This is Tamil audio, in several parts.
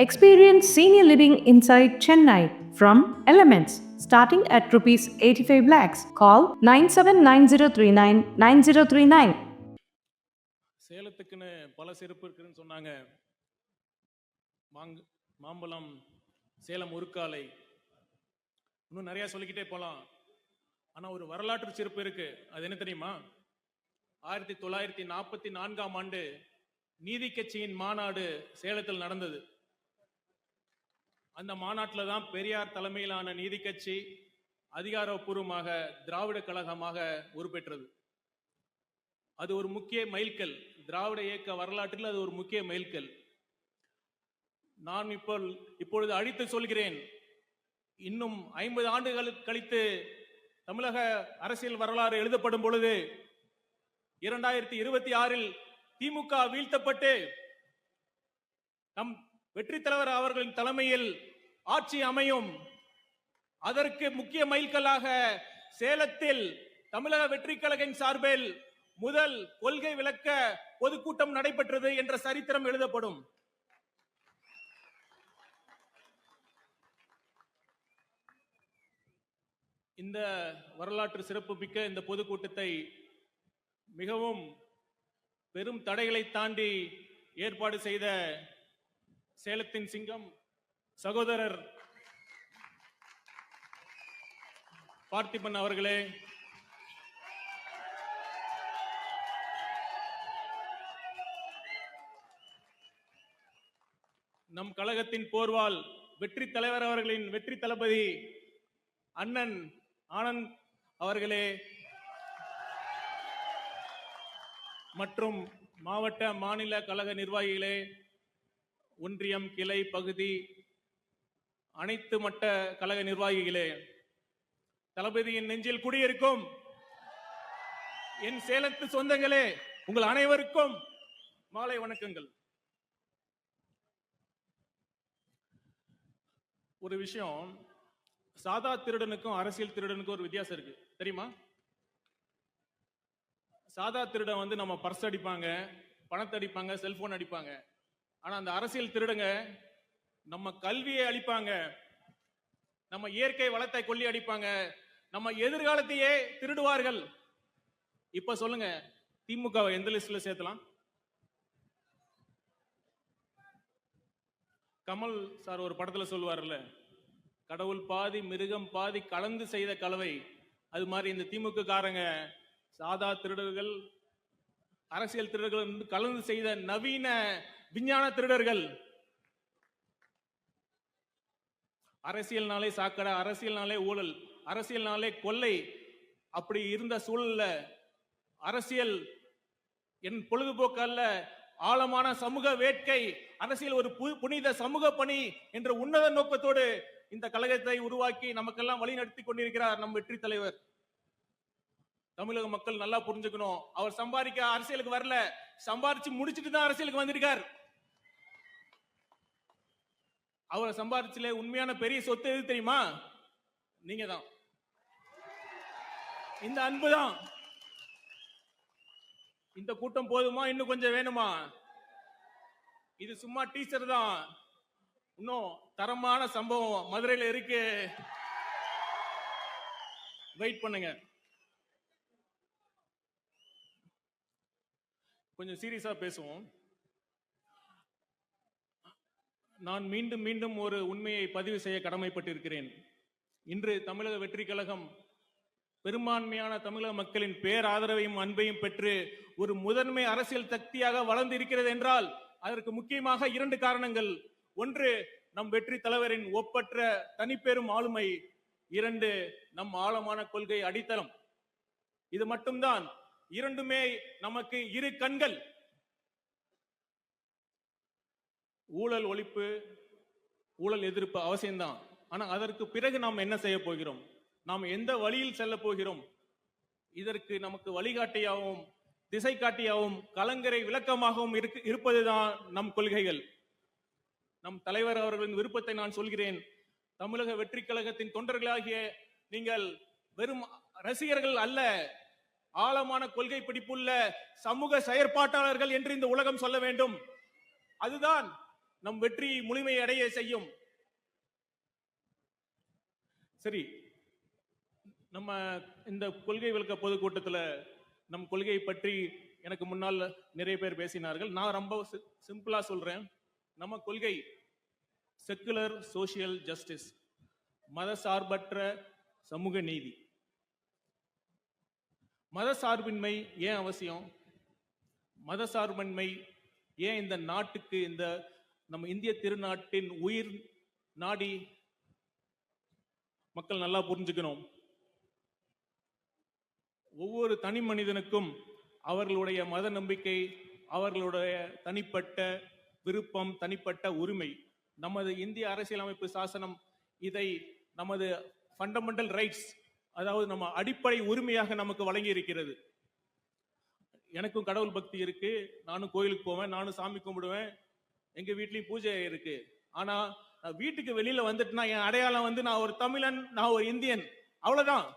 Experience senior living inside Chennai from Elements starting at rupees 85 lakhs. Call 9790399039. சேலத்துக்குன்னு பல சிறப்பு இருக்குன்னு சொன்னாங்க. மாம்பழம், சேலம் உருக்காலை, இன்னும் நிறைய சொல்லிக்கிட்டே போலாம். ஆனா ஒரு வரலாற்று சிறப்பு இருக்கு. அது என்ன தெரியுமா? 1944ஆம் ஆண்டு நீதி கட்சியின் மாநாடு சேலத்தில் நடந்தது. அந்த மாநாட்டில் தான் பெரியார் தலைமையிலான நீதி கட்சி அதிகாரப்பூர்வமாக திராவிட கழகமாக உருப்பெற்றது. அது ஒரு முக்கிய மைல்கல். திராவிட இயக்க வரலாற்றில் அது ஒரு முக்கிய மைல்கல். நான் இப்பொழுது அழித்து சொல்கிறேன், இன்னும் 50 ஆண்டுகள் கழித்து தமிழக அரசியல் வரலாறு எழுதப்படும் பொழுது 2026இல் திமுக வீழ்த்தப்பட்டு நம் வெற்றி தலைவர் அவர்களின் தலைமையில் ஆட்சி அமையும். அதற்கு முக்கிய மைல்கல்லாக சேலத்தில் தமிழக வெற்றி கழகம் சார்பில் முதல் கொள்கை விளக்க பொதுக்கூட்டம் நடைபெற்றது என்ற சரித்திரம் எழுதப்படும். இந்த வரலாற்று சிறப்பு மிக்க இந்த பொதுக்கூட்டத்தை மிகவும் பெரும் தடைகளை தாண்டி ஏற்பாடு செய்த சேலத்தின் சிங்கம் சகோதரர் பார்த்திபன் அவர்களே, நம் கழகத்தின் போர்வால் வெற்றி தலைவர் அவர்களின் வெற்றி தளபதி அண்ணன் ஆனந்த் அவர்களே, மற்றும் மாவட்ட மாநில கழக நிர்வாகிகளே, ஒன்றியம் கிளை பகுதி அனைத்து மட்ட கழக நிர்வாகிகளே, தளபதியின் நெஞ்சில் குடியிருக்கும் என் சேலத்து சொந்தங்களே, உங்கள் அனைவருக்கும் மாலை வணக்கங்கள். ஒரு விஷயம், சாதா திருடனுக்கும் அரசியல் திருடனுக்கும் ஒரு வித்தியாசம் இருக்கு தெரியுமா? சாதா திருடன் நம்ம பர்ஸ் அடிப்பாங்க, பணத்தை அடிப்பாங்க, செல்போன் அடிப்பாங்க. ஆனா அந்த அரசியல் திருடங்க நம்ம கல்வியை அழிப்பாங்க, நம்ம இயற்கை வளத்தை கொள்ளி அடிப்பாங்க, நம்ம எதிர்காலத்தையே திருடுவார்கள். இப்ப சொல்லுங்க, திமுக எந்த லிஸ்ட்ல சேர்த்தலாம்? கமல் சார் ஒரு படத்துல சொல்லுவார்ல, கடவுள் பாதி மிருகம் பாதி கலந்து செய்த கலவை. அது மாதிரி இந்த திமுக காரங்க சாதா திருடர்கள், அரசியல் திருடர்கள் கலந்து செய்த நவீன விஞ்ஞான திருடர்கள். அரசியல்னாலே சாக்கடை, அரசியல்னாலே ஊழல், அரசியல்னாலே கொள்ளை. அப்படி இருந்த சூழல்ல அரசியல் என் பொழுதுபோக்கு அல்ல, ஆழமான சமூக வேட்கை, அரசியல் ஒரு புனித சமூக பணி என்ற உன்னத நோக்கத்தோடு இந்த கழகத்தை உருவாக்கி நமக்கெல்லாம் வழி நடத்தி கொண்டிருக்கிறார் நம் வெற்றி தலைவர். தமிழக மக்கள் நல்லா புரிஞ்சுக்கணும், அவர் சம்பாதிக்க அரசியலுக்கு வரல, சம்பாதிச்சு முடிச்சுட்டு தான் அரசியலுக்கு வந்திருக்கார். அவரை சம்பாதிச்சுல உண்மையான பெரிய சொத்து எது தெரியுமா? நீங்க தான். இந்த அன்பு தான். இந்த கூட்டம் போதுமா? இன்னும் கொஞ்சம் வேணுமா? இது சும்மா டீச்சர் தான். இன்னும் தரமான சம்பவம் மதுரையில் இருக்கு, வெயிட் பண்ணுங்க. கொஞ்சம் சீரியஸா பேசுவோம். நான் மீண்டும் மீண்டும் ஒரு உண்மையை பதிவு செய்ய கடமைப்பட்டிருக்கிறேன். இன்று தமிழக வெற்றி கழகம் பெரும்பான்மையான தமிழக மக்களின் பேராதரவையும் அன்பையும் பெற்று ஒரு முதன்மை அரசியல் சக்தியாக வளர்ந்து இருக்கிறது என்றால் அதற்கு முக்கியமாக 2 காரணங்கள். ஒன்று, நம் வெற்றி தலைவரின் ஒப்பற்ற தனிப்பெரும் ஆளுமை. 2, நம் ஆழமான கொள்கை அடித்தளம். இது மட்டும்தான். 2மே நமக்கு 2 கண்கள். ஊழல் ஒழிப்பு, ஊழல் எதிர்ப்பு அவசியம்தான். ஆனா அதற்கு பிறகு நாம் என்ன செய்ய போகிறோம், நாம் எந்த வழியில் செல்ல போகிறோம், இதற்கு நமக்கு வழிகாட்டியாகவும் திசை காட்டியாகவும் கலங்கரை விளக்கமாகவும் இருப்பதுதான் நம் கொள்கைகள். நம் தலைவர் அவர்களின் விருப்பத்தை நான் சொல்கிறேன். தமிழக வெற்றி கழகத்தின் தொண்டர்களாகிய நீங்கள் வெறும் ரசிகர்கள் அல்ல, ஆழமான கொள்கை பிடிப்புள்ள சமூக செயற்பாட்டாளர்கள் என்று இந்த உலகம் சொல்ல வேண்டும். அதுதான் நம் வெற்றி முழுமை அடைய செய்யும். சரி, நம்ம இந்த கொள்கை விளக்க பொதுக்கூட்டத்தில் நம் கொள்கையை பற்றி எனக்கு முன்னால் நிறைய பேர் பேசினார்கள். நான் ரொம்ப சிம்பிளா சொல்றேன். நம்ம கொள்கை செக்குலர் சோசியல் ஜஸ்டிஸ், மத சார்பற்ற சமூக நீதி. மத சார்பின்மை ஏன் அவசியம்? மத சார்பின்மை ஏன் இந்த நாட்டுக்கு, இந்த நம்ம இந்திய திருநாட்டின் உயிர் நாடி? மக்கள் நல்லா புரிஞ்சுக்கணும். ஒவ்வொரு தனி மனிதனுக்கும் அவர்களுடைய மத நம்பிக்கை, அவர்களுடைய தனிப்பட்ட விருப்பம், தனிப்பட்ட உரிமை. நமது இந்திய அரசியலமைப்பு சாசனம் இதை நமது ஃபண்டமெண்டல் ரைட்ஸ், அதாவது நம்ம அடிப்படை உரிமையாக நமக்கு வழங்கி இருக்கிறது. எனக்கும் கடவுள் பக்தி இருக்கு, நானும் கோயிலுக்கு போவேன், நானும் சாமி கும்பிடுவேன், எங்க வீட்லயும் பூஜை இருக்கு. ஆனா நான் வீட்டுக்கு வெளியில வந்துட்டுனா என் அடையாளம் வந்து நான் ஒரு தமிழன், நான் ஒரு இந்தியன், அவ்வளவுதான்.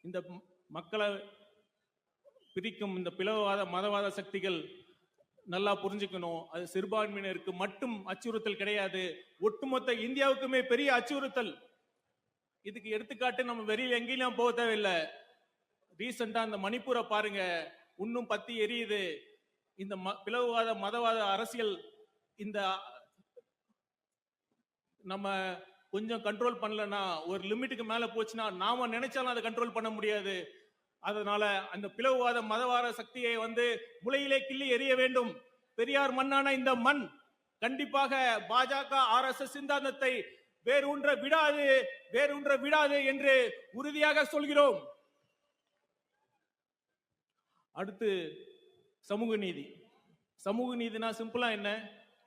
இந்த மக்களை பிரிக்கும் இந்த பிளவுவாத மதவாத சக்திகள் நல்லா புரிஞ்சுக்கணும். அது சிறுபான்மையினருக்கு மட்டும் அச்சுறுத்தல் கிடையாது, ஒட்டுமொத்த இந்தியாவுக்குமே பெரிய அச்சுறுத்தல். இதுக்கு எடுத்துக்காட்டு நம்ம வெளியில எங்கேயும் போக தேவையில்லை. ரீசெண்டா அந்த மணிப்பூரை பாருங்க, இன்னும் பத்தி எரியுது. இந்த பிளவுவாத மதவாத அரசியல் இந்த நம்ம கொஞ்சம் கண்ட்ரோல் பண்ணலன்னா, ஒரு லிமிட்டுக்கு மேல போச்சுன்னா நாம நினைச்சாலும் அதை கண்ட்ரோல் பண்ண முடியாது. அதனால அந்த பிளவுவாத மதவாத சக்தியை வந்து முளையிலே கிள்ளி எறிய வேண்டும். பெரியார் மண்ணான இந்த மண் கண்டிப்பாக பாஜக RSS சித்தாந்தத்தை வேரூன்ற விடாது, வேரூன்ற விடாது என்று உறுதியாக சொல்கிறோம். அடுத்து சமூக நீதி. சமூக நீதினா சிம்பிளா என்ன?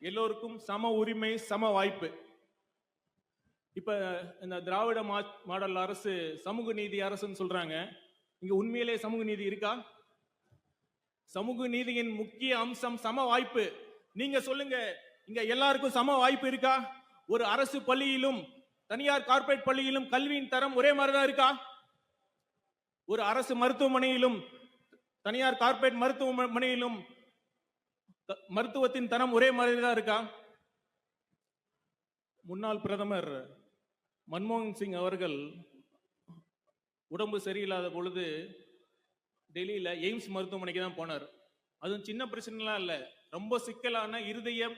எல்லோருக்கும் சம உரிமை, சம வாய்ப்பு. இப்ப இந்த திராவிட மாடல் அரசு சமூக நீதி அரசுன்னு சொல்றாங்க. இங்க உண்மையிலே சமூக நீதி இருக்கா? சமூக நீதியின் முக்கிய அம்சம் சம வாய்ப்பு. நீங்க சொல்லுங்க, இங்க எல்லாருக்கும் சம வாய்ப்பு இருக்கா? ஒரு அரசு பள்ளியிலும் தனியார் கார்ப்பரேட் பள்ளியிலும் கல்வியின் தரம் ஒரே மாதிரிதான் இருக்கா? ஒரு அரசு மருத்துவமனையிலும் தனியார் கார்ப்பரேட் மருத்துவமனையிலும் மருத்துவத்தின் தரம் ஒரே மாதிரி தான் இருக்கா? முன்னாள் பிரதமர் மன்மோகன் சிங் அவர்கள் உடம்பு சரியில்லாத பொழுது டெல்லியில எய்ம்ஸ் மருத்துவமனைக்கு தான் போனார். அதுவும் சின்ன பிரச்சனைலாம் இல்லை, ரொம்ப சிக்கலான இருதயம்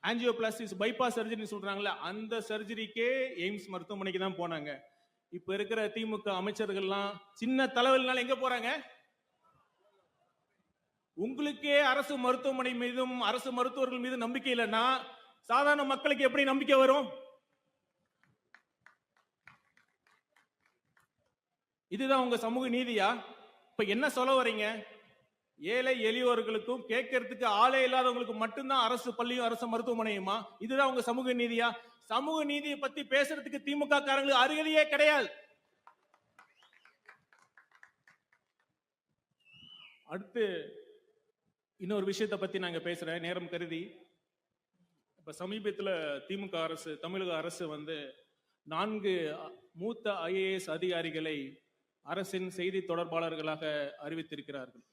ஆஞ்சியோபிளாஸ்டிஸ் பைபாஸ் சர்ஜரி சொல்றாங்கல்ல, அந்த சர்ஜரிக்கே எய்ம்ஸ் மருத்துவமனைக்கு தான் போனாங்க. இப்ப இருக்கிற திமுக அமைச்சர்கள்லாம் சின்ன தலைவலினால எங்க போறாங்க? உங்களுக்கே அரசு மருத்துவமனை மீதும் அரசு மருத்துவர்கள் மீது நம்பிக்கை இல்லைன்னா சாதாரண மக்களுக்கு எப்படி நம்பிக்கை வரும்? இதுதான் உங்க சமூக நீதியா? இப்ப என்ன சொல்ல வரீங்க? ஏழை எளியோர்களுக்கும் கேட்கறதுக்கு ஆளே இல்லாதவங்களுக்கு மட்டும்தான் அரசு பள்ளியும் அரசு மருத்துவமனையுமா? இதுதான் உங்க சமூக நீதியா? சமூக நீதியை பத்தி பேசுறதுக்கு திமுக காரங்களுக்கு அருகதையே கிடையாது. அடுத்து இன்னொரு விஷயத்தை பத்தி நாங்க பேசுறேன், நேரம் கருதி. இப்ப சமீபத்துல திமுக அரசு, தமிழக அரசு வந்து 4 மூத்த IAS அதிகாரிகளை அரசின் செய்தி தொடர்பாளர்களாக அறிவித்திருக்கிறார்கள்.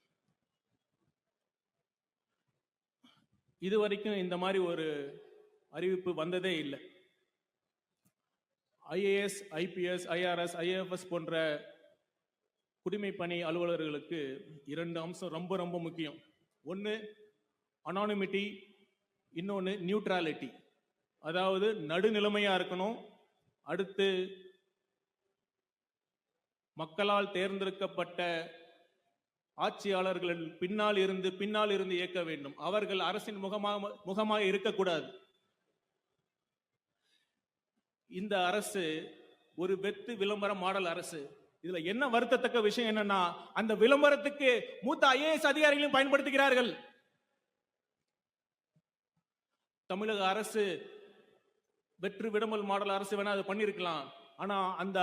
இதுவரைக்கும் இந்த மாதிரி ஒரு அறிவிப்பு வந்ததே இல்லை. IAS, IPS, IRS, IFS போன்ற குடிமை பணி அலுவலர்களுக்கு 2 அம்சம் ரொம்ப ரொம்ப முக்கியம். ஒன்று அனானிமிட்டி, இன்னொன்று நியூட்ரலிட்டி, அதாவது நடுநிலைமையா இருக்கணும். அடுத்து மக்களால் தேர்ந்தெடுக்கப்பட்ட ஆட்சியாளர்கள் பின்னால் இருந்து இயக்க வேண்டும். அவர்கள் அரசின் முகமாக இருக்கக்கூடாது. இந்த அரசு ஒரு வெத்து விளம்பர மாடல் அரசு. இதுல என்ன வருத்தத்தக்க விஷயம் என்னன்னா, அந்த விளம்பரத்துக்கு மூத்த IAS அதிகாரிகளையும் பயன்படுத்துகிறார்கள். தமிழக அரசு வெற்று விளம்பர மாடல் அரசு வேணா அதை பண்ணிருக்கலாம். ஆனா அந்த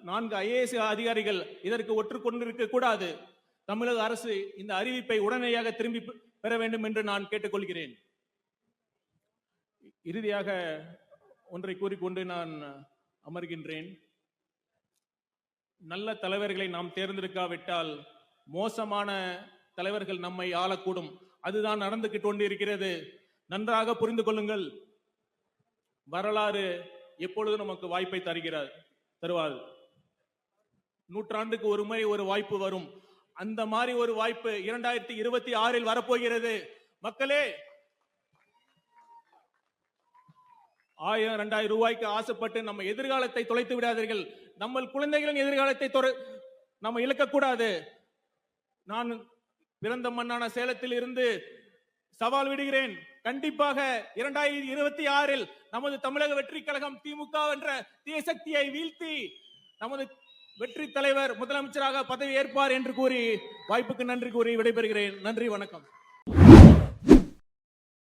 4 IAS அதிகாரிகள் இதற்கு ஒற்றுக்கொண்டிருக்க கூடாது. தமிழக அரசு இந்த அறிவிப்பை உடனடியாக திரும்பி பெற வேண்டும் என்று நான் கேட்டுக்கொள்கிறேன். இறுதியாக ஒன்றை கூறிக்கொண்டு நான் அமர்கின்றேன். நல்ல தலைவர்களை நாம் தேர்ந்தெடுக்காவிட்டால் மோசமான தலைவர்கள் நம்மை ஆளக்கூடும். அதுதான் நடந்துகிட்டு கொண்டு இருக்கிறது. நன்றாக புரிந்து கொள்ளுங்கள். வரலாறு எப்பொழுதும் நமக்கு வாய்ப்பை தருவார். நூற்றாண்டுக்கு ஒரு முறை ஒரு வாய்ப்பு வரும். அந்த மாதிரி ஒரு வாய்ப்பு 2026 வரப்போகிறது. மக்களே, 1000 2000 ரூபாய்க்கு ஆசைப்பட்டு நம்ம எதிர்காலத்தை தொலைத்து விடாதீர்கள். நம்ம குழந்தைகளின் எதிர்காலத்தை நம்ம இழக்கக்கூடாது. நான் பிறந்த மண்ணான சேலத்தில் இருந்து சவால் விடுகிறேன். கண்டிப்பாக 2026 நமது தமிழக வெற்றி கழகம் திமுக என்ற தீய சக்தியை வீழ்த்தி நமது வெற்றி தலைவர் முதலமைச்சராக பதவி ஏற்பார் என்று கூறி வாய்ப்புக்கு நன்றி கூறி விடைபெறுகிறேன். நன்றி, வணக்கம்.